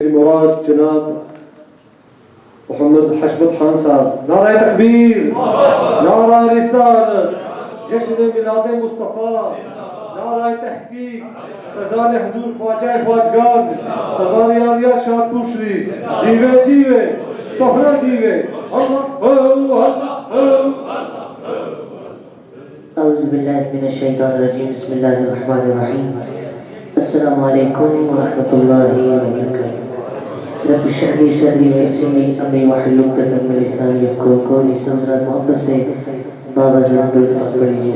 مراد جناب محمد حشمت خان صاحب نعرہ تکبیر، نعرہ رسالت، جشن میلاد مصطفیٰ، نعرہ تحقیق، فیضان حضور خواجہ خواجگان تباری عالیہ شادپور شریف، جیوے جیوے سہرا جیوے اعوذ باللہ من الشیطان الرجیم، بسم اللہ الرحمن الرحیم۔ السلام علیکم ورحمۃ اللہ وبرکاتہ۔ رب اشرح لی صدری ویسر لی امری واحلل عقدۃ من لسانی یفقہوا قولی۔ سمجھنا محبت سے بابا جان درود پڑھیے۔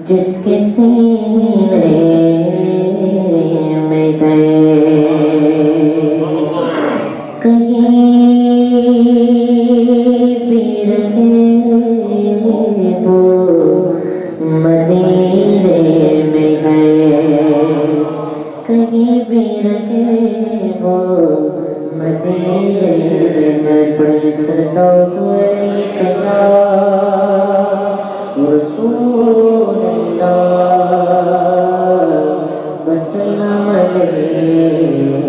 جس کے سینے میں گئے کہیں بھی رہے وہ مدینے میں گئے، کہیں بھی رہے وہ مدینے میں گئے۔ بڑے سردار رسول اللہ وسلم علیہ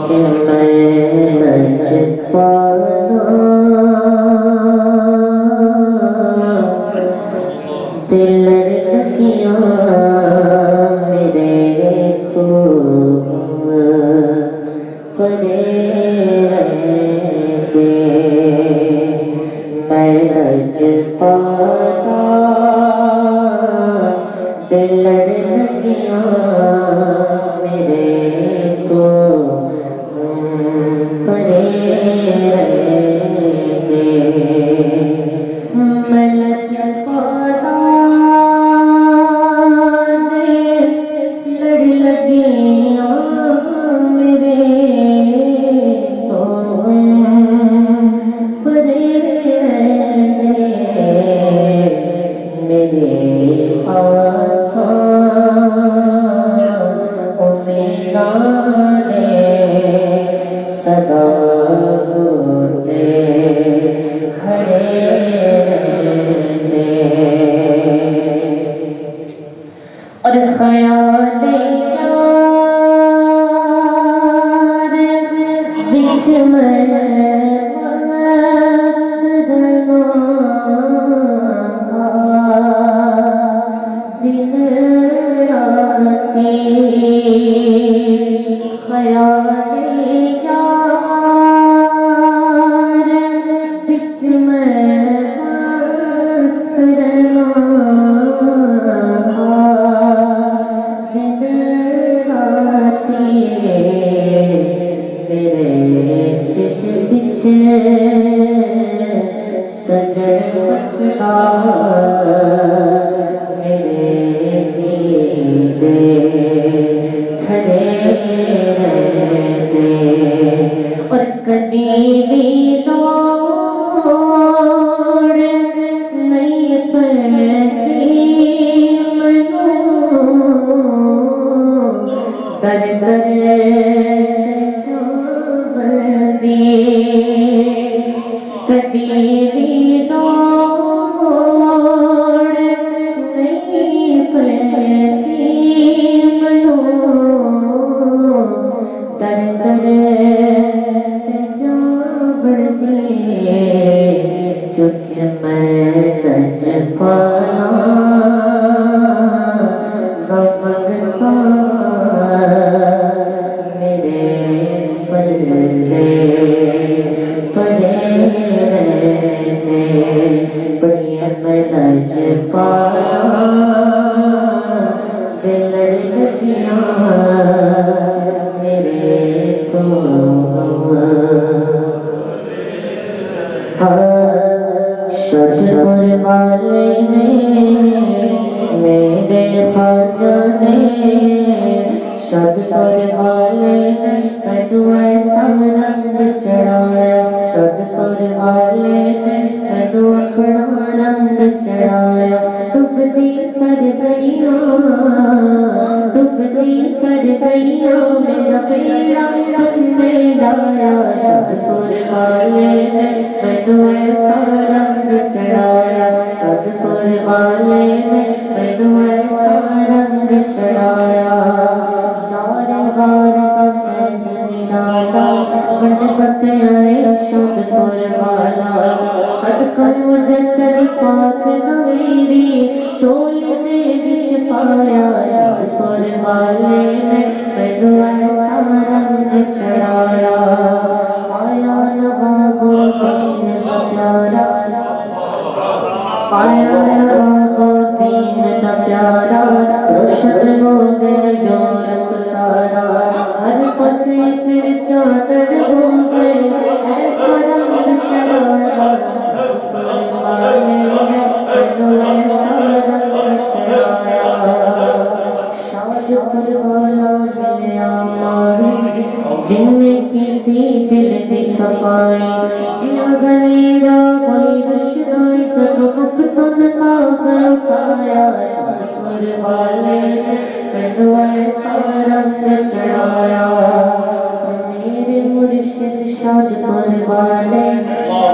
کہ میں لج پانا دل لڑکیاں میرے تو پڑے پانا دل لڑکیاں میرے تو پرے رہیں گے۔ میں لج پانا لڑ لگیاں میرے تو پرے صدا ہوتے کھڑے رہنے اور خیال یار وچ میں مست رہنا دن راتی خیال سجن مستا میرے دیدے ٹھڑے رہنے اور کبھی بھی دوڑ نہیں پڑتی منو در در کبھی بھی دوڑ نہیں پڑتی منو در در جا بڑھتی کیونکہ میں لج پانا غم میرے پلے پڑے بڑھیا میں لج پانا دل لڑکیاں میرے تو شادپور والے نے میرے خواجہ نے شادپور والے نے مینو ایسا رنگ چڑھایا شادپور والے نے مینو اپنا رنگ چڑھایا ڈبدی کر گئیاں میرا بیڑا تم نے لایا شادپور والے نے مینو ایسا رنگ چڑھایا شادپور والے نے مینو ایسا رنگ چڑھایا یار غار کا فیض نرالا بڑھ بت آئے شادپور والا صدقہ مجھے تیری پاک نویری چولی نے بچ پایا شادپور والے نے مینو ایسا رنگ چڑھایا آیا نوابو دین کا پیارا آیا نوابو دین کا پیارا روشن ہو گئے یورپ سارا ہر پسے پھر چادر ہو گئے ایسا رنگ چڑھایا شادپور والے نے مینو ایسا رنگ چڑھایا شادپور والا ملیا ماوی جن کی تھی دل دی صفائی دل غلیرا کوئی روشنائی جب مقتن کا گھر اٹھایا شادپور والے نے مینو ایسا رنگ چڑھایا میرے مرشد شادپور والے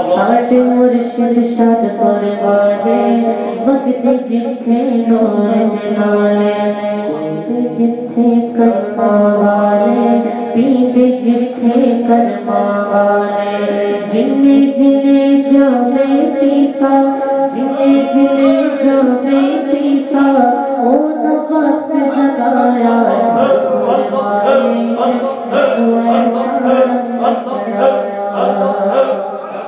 ساڈے مرشد شادپور والے وقت جتھے نور دے نالے جتھے کرما والے پیندے جتھے کرما والے جنے جنے جامے پیتا جنے جنے جامے پیتا اونا وقت جگایا شادپور والے نے مینو ایسا رنگ چڑھایا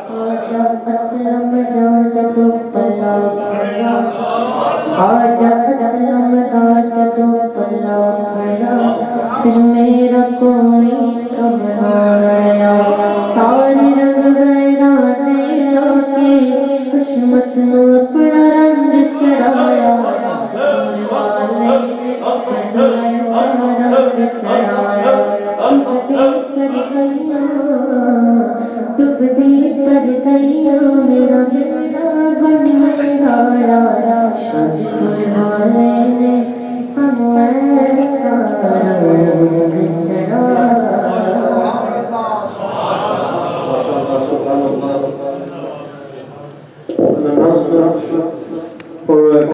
خواجہ اسلم جا جدو پلا کھڑا خواجہ اسلم دا جدو پلا کھڑا پھر میرا کوئی کم نہ آیا سارے رنگ ویرانے لا کے حشمت نو اپنا رنگ چڑھایا شادپور والے نے مینو